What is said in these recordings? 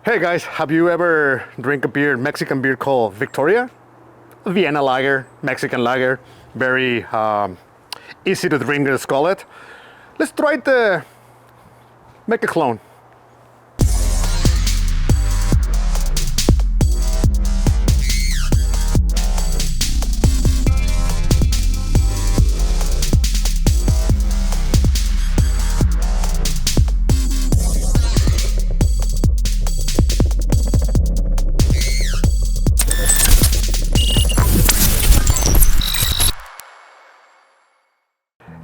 Hey guys, have you ever drink a beer, Mexican beer called Victoria? Vienna Lager, Mexican Lager, very easy to drink, let's call it. Let's try to make a clone.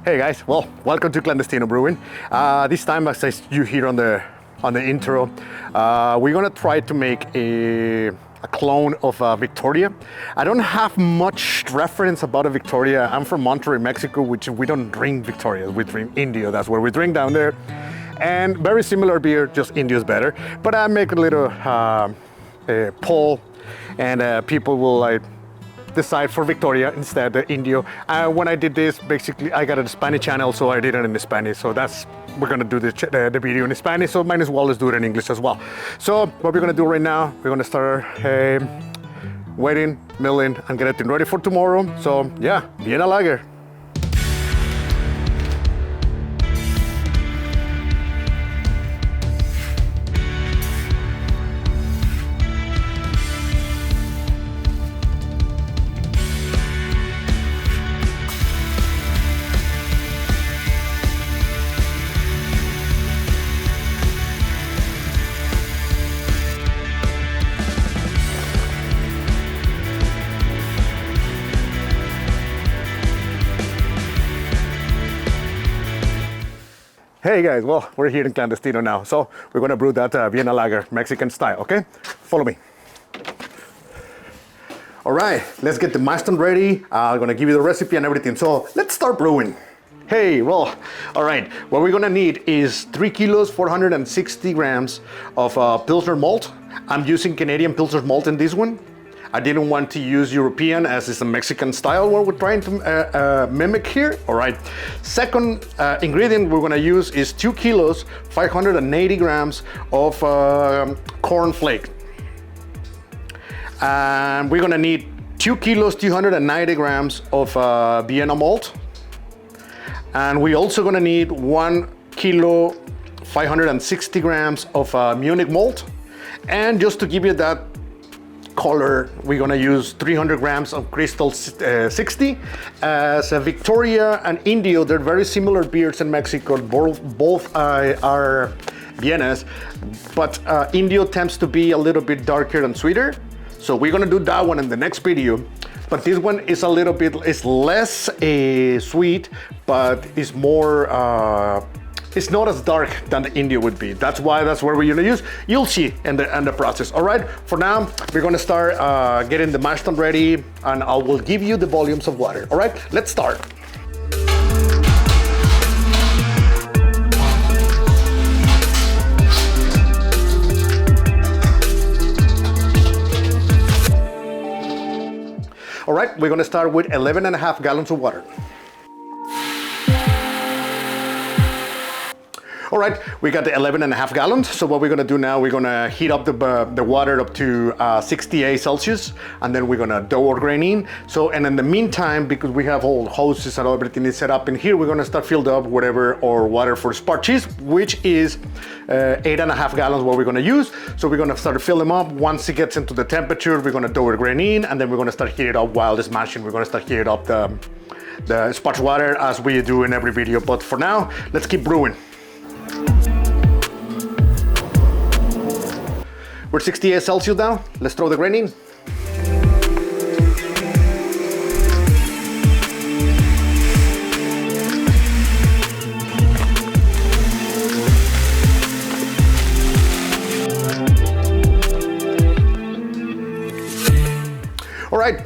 Hey guys, well, welcome to Clandestino Brewing. This time, as you hear on the intro, we're gonna try to make a clone of Victoria. I don't have much reference about a Victoria. I'm from Monterrey, Mexico, which we don't drink Victoria, we drink Indio. That's where we drink down there. And very similar beer, just Indio's better. But I make a little poll, and people will decide for Victoria instead of Indio. When I did this, basically I got a Spanish channel, so I did it in Spanish. So we're gonna do the video in Spanish, so might as well let's do it in English as well. So what we're gonna do right now, we're gonna start waiting, milling, and getting ready for tomorrow. So yeah, Vienna Lager. Hey guys, well, we're here in Clandestino now. So we're gonna brew that Vienna Lager, Mexican style, okay? Follow me. All right, let's get the mash tun ready. I'm gonna give you the recipe and everything. So let's start brewing. Hey, well, all right. What we're gonna need is 3 kilos, 460 grams of Pilsner malt. I'm using Canadian Pilsner malt in this one. I didn't want to use European as it's a Mexican style what we're trying to mimic here. All right. Second ingredient we're gonna use is 2 kilos, 580 grams of corn flake. And we're gonna need 2 kilos, 290 grams of Vienna malt. And we're also gonna need 1 kilo, 560 grams of Munich malt. And just to give you that color, we're gonna use 300 grams of Crystal 60. As Victoria and Indio, they're very similar beers in Mexico. Both are Viennas, but Indio tends to be a little bit darker and sweeter. So we're gonna do that one in the next video. But this one is a little bit, it's less sweet, but it's more, it's not as dark than the Indio would be. That's where we're gonna use. You'll see in the process. All right, for now, we're gonna start getting the mash tun ready, and I will give you the volumes of water. All right, let's start. All right, we're gonna start with 11.5 gallons of water. All right, we got the 11.5 gallons. So what we're gonna do now, we're gonna heat up the water up to 68 Celsius, and then we're gonna dough our grain in. So, and in the meantime, because we have all hoses and everything is set up in here, we're gonna start filled up whatever our water for spark cheese, which is 8.5 gallons what we're gonna use. So we're gonna start to fill them up. Once it gets into the temperature, we're gonna dough our grain in, and then we're gonna start heating it up while it's mashing. We're gonna start heating up the sparge water as we do in every video. But for now, let's keep brewing. We're 68 Celsius now. Let's throw the grain in. All right,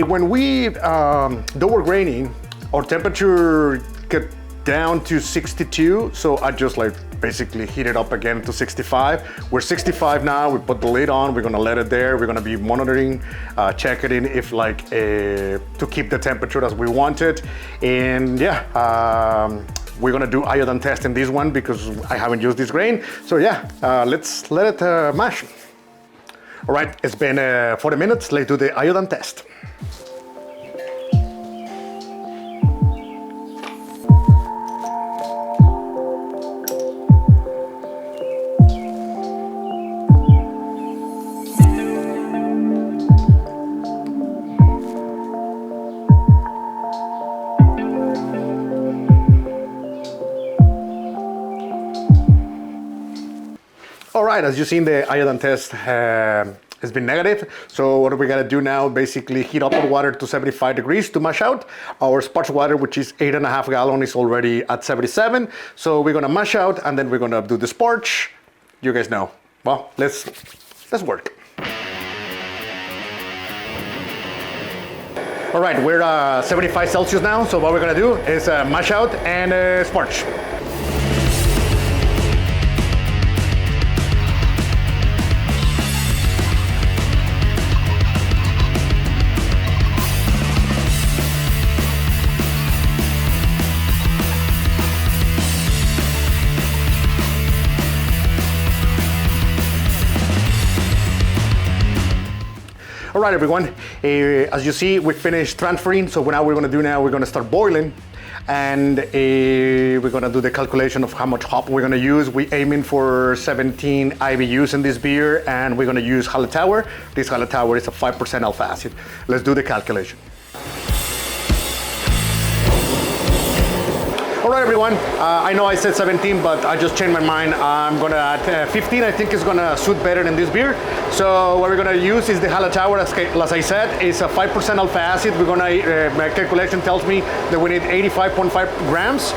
when we dough our grain in, our temperature get down to 62, so I just basically heat it up again to 65. We're 65 now, we put the lid on, we're gonna let it there, we're gonna be monitoring, checking if to keep the temperature as we want it. And yeah, we're gonna do iodine test in this one because I haven't used this grain. So yeah, let's let it mash. All right, it's been 40 minutes. Let's do the iodine test. All right, as you've seen, the iodine test has been negative. So what we're gonna do now, basically heat up our water to 75 degrees to mash out. Our sparge water, which is 8.5 gallons, is already at 77. So we're gonna mash out and then we're gonna do the sparge. You guys know. Well, let's work. All right, we're 75 Celsius now. So what we're gonna do is mash out and sparge. All right, everyone, as you see, we finished transferring. So now we're gonna start boiling, and we're gonna do the calculation of how much hop we're gonna use. We're aiming for 17 IBUs in this beer, and we're gonna use Hallertauer. This Hallertauer is a 5% alpha acid. Let's do the calculation. All right, everyone, I know I said 17, but I just changed my mind. I'm gonna add 15. I think it's gonna suit better in this beer. So what we're gonna use is the Hallertauer, as I said, is a 5% alpha acid. We're gonna, my calculation tells me that we need 85.5 grams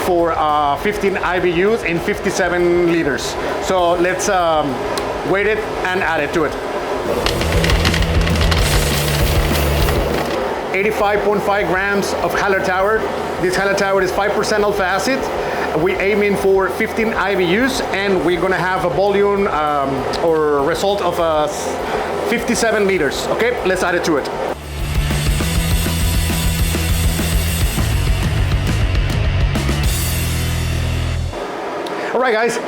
for 15 IBUs in 57 liters. So let's weight it and add it to it. 85.5 grams of Hallertauer. This Hallertauer is 5% alpha acid. We're aiming for 15 IBUs, and we're gonna have a volume or result of 57 liters. Okay, let's add it to it. All right, guys.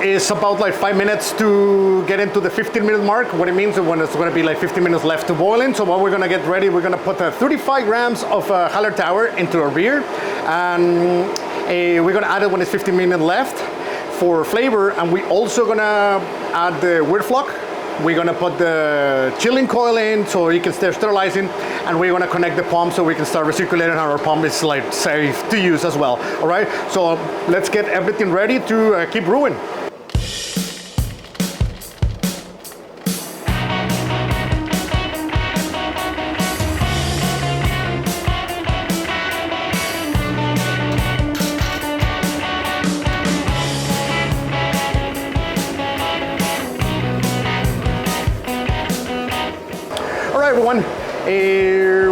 It's about like 5 minutes to get into the 15-minute mark. What it means is when it's going to be like 15 minutes left to boiling. So what we're going to get ready, we're going to put 35 grams of Hallertauer into our beer, and we're going to add it when it's 15 minutes left for flavor. And we're also going to add the weird flock. We're going to put the chilling coil in so you can start sterilizing, and we're going to connect the pump so we can start recirculating, and our pump is like safe to use as well. All right, so let's get everything ready to keep brewing. Everyone,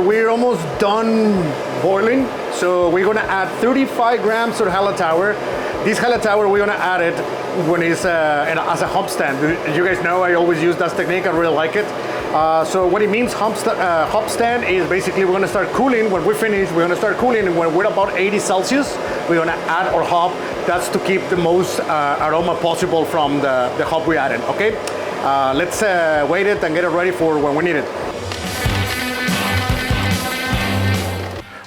we're almost done boiling, so we're gonna add 35 grams of Hallertauer. This Hallertauer, we're gonna add it when it's as a hop stand. You guys know I always use that technique. I really like it. So what it means, hop stand, is basically we're gonna start cooling. When we finish, we're gonna start cooling, and when we're about 80 Celsius, we're gonna add our hop. That's to keep the most aroma possible from the hop we added. Okay, let's wait it and get it ready for when we need it.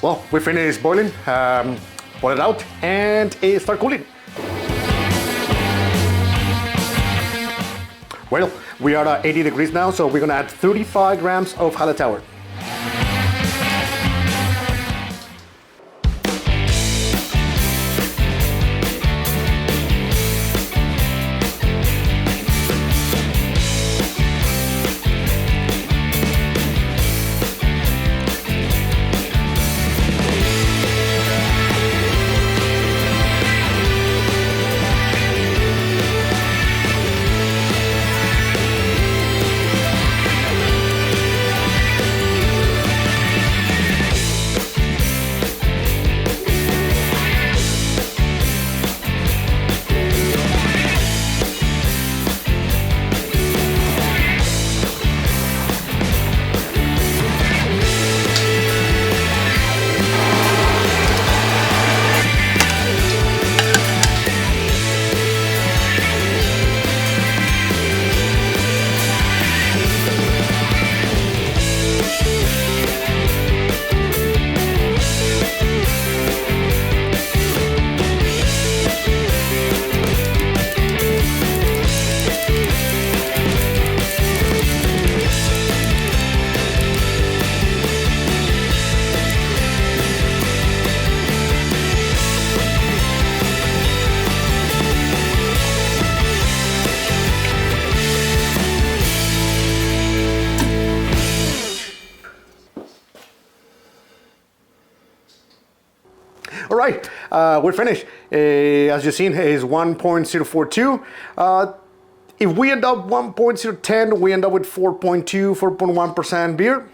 Well, we finished boiling, pour it out, and start cooling. Well, we are at 80 degrees now, so we're gonna add 35 grams of Hallertauer. All right, we're finished. As you've seen, is 1.042. If we end up 1.010, we end up with 4.2, 4.1% beer.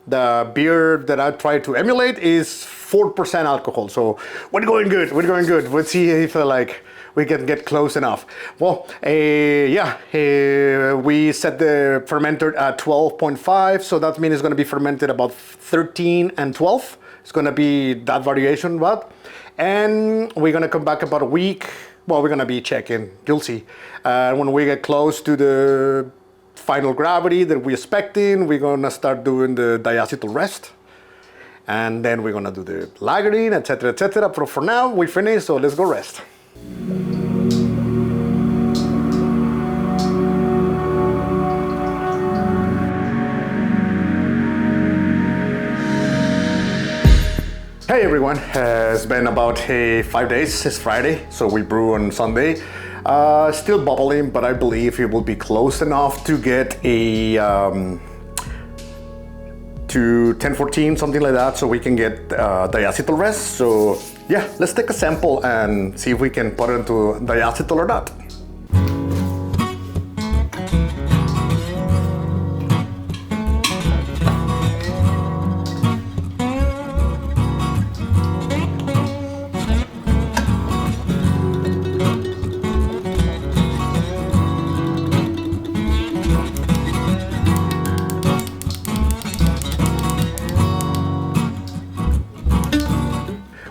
The beer that I try to emulate is 4% alcohol. So we're going good, we're going good. Let's see if we can get close enough. Well, we set the fermenter at 12.5, so that means it's gonna be fermented about 13 and 12. It's gonna be that variation, but, and we're gonna come back about a week. Well, we're gonna be checking, you'll see. When we get close to the final gravity that we're expecting, we're gonna start doing the diacetyl rest. And then we're gonna do the lagering, etc., etc. But for now, we finished, so let's go rest. Hey everyone, it's been about 5 days. It's Friday, so we brew on Sunday. Still bubbling, but I believe it will be close enough to get a to 1014, something like that, so we can get diacetyl rest. So yeah, let's take a sample and see if we can put it into diacetyl or not.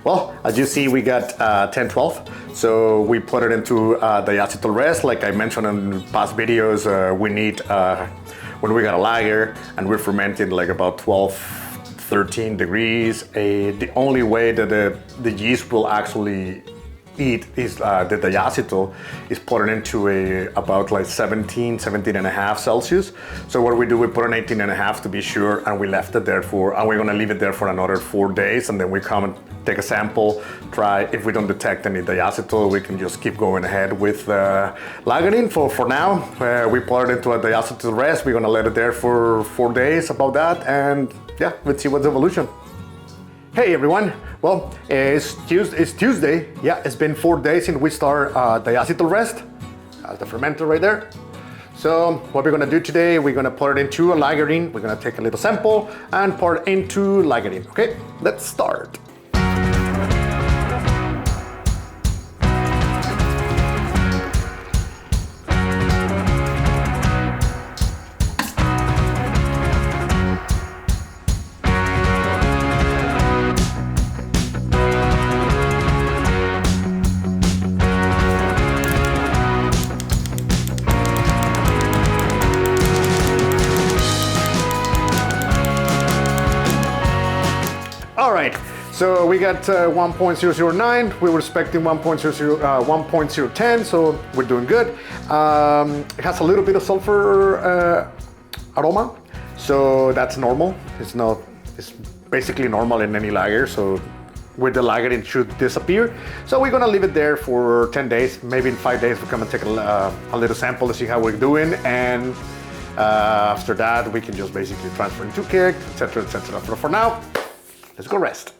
Well, as you see, we got 1012, so we put it into diacetyl rest. Like I mentioned in past videos, we need, when we got a lager and we're fermenting like about 12, 13 degrees, the only way that the yeast will actually eat is the diacetyl is put it into about like 17 and a half Celsius. So what we do, we put an 18 and a half to be sure, and we left it there and we're gonna leave it there for another 4 days, and then we come and take a sample, try. If we don't detect any diacetyl, we can just keep going ahead with lagering. For now, we put it into a diacetyl rest. We're gonna let it there for 4 days, about that, and yeah, let's see what's the evolution. Hey everyone, well, it's Tuesday. Yeah, it's been 4 days since we start diacetyl rest. That's the fermenter right there. So what we're gonna do today, we're gonna put it into a lagering. We're gonna take a little sample and pour it into lagering. Okay, let's start. All right, so we got 1.009. We were expecting 1.010, so we're doing good. It has a little bit of sulfur aroma, so that's normal. It's basically normal in any lager, so with the lager it should disappear. So we're gonna leave it there for 10 days. Maybe in 5 days we come and take a little sample to see how we're doing, and after that we can just basically transfer into keg, etc., etc. But for now, let's go rest.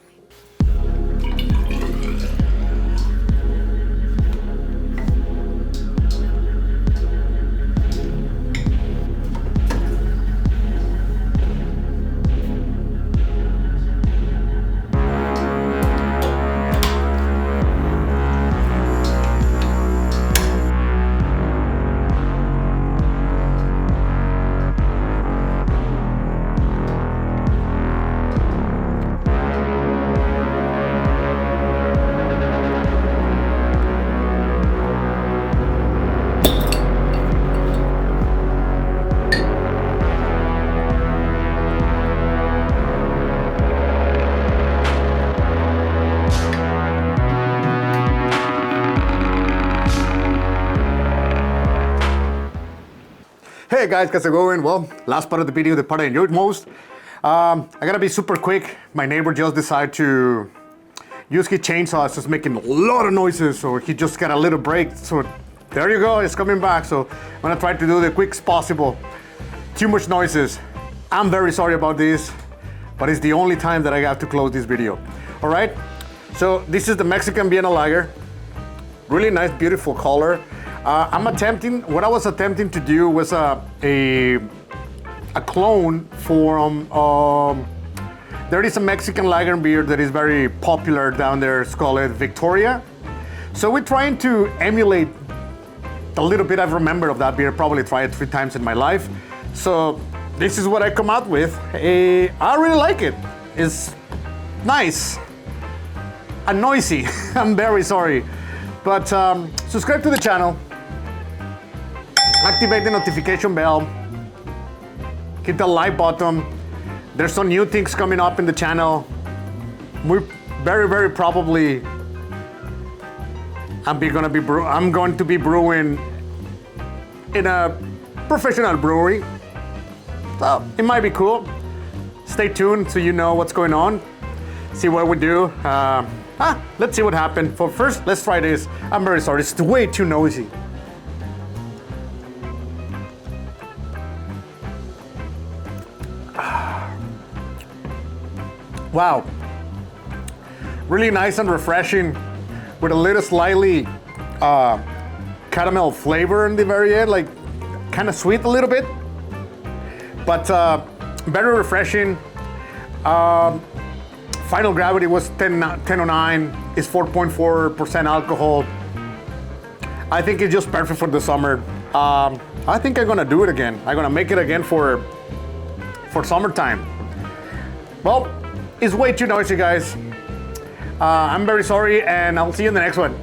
Hey guys, how's it going? Well, last part of the video, the part I enjoyed most. I gotta be super quick. My neighbor just decided to use his chainsaw. It's just making a lot of noises, so he just got a little break. So there you go, it's coming back. So I'm gonna try to do the quickest possible. Too much noises. I'm very sorry about this, but it's the only time that I have to close this video. All right, So this is the Mexican Vienna Lager. Really nice, beautiful color. What I was attempting to do was a clone from, there is a Mexican lager beer that is very popular down there. It's called Victoria. So we're trying to emulate a little bit I've remembered of that beer. Probably tried it 3 times in my life. So this is what I come out with. I really like it. It's nice and noisy. I'm very sorry. But subscribe to the channel. Activate the notification bell. Hit the like button. There's some new things coming up in the channel. We're very probably I'm going to be brewing in a professional brewery. So it might be cool. Stay tuned so you know what's going on. See what we do. Let's see what happened. For first, let's try this. I'm very sorry, it's way too noisy. Wow. Really nice and refreshing with a little slightly caramel flavor in the very end, like kind of sweet a little bit, but very refreshing. Final gravity was 1009. It's 4.4% alcohol. I think it's just perfect for the summer. I think I'm gonna do it again. I'm gonna make it again for summertime. Well, it's way too noisy, guys. I'm very sorry, and I'll see you in the next one.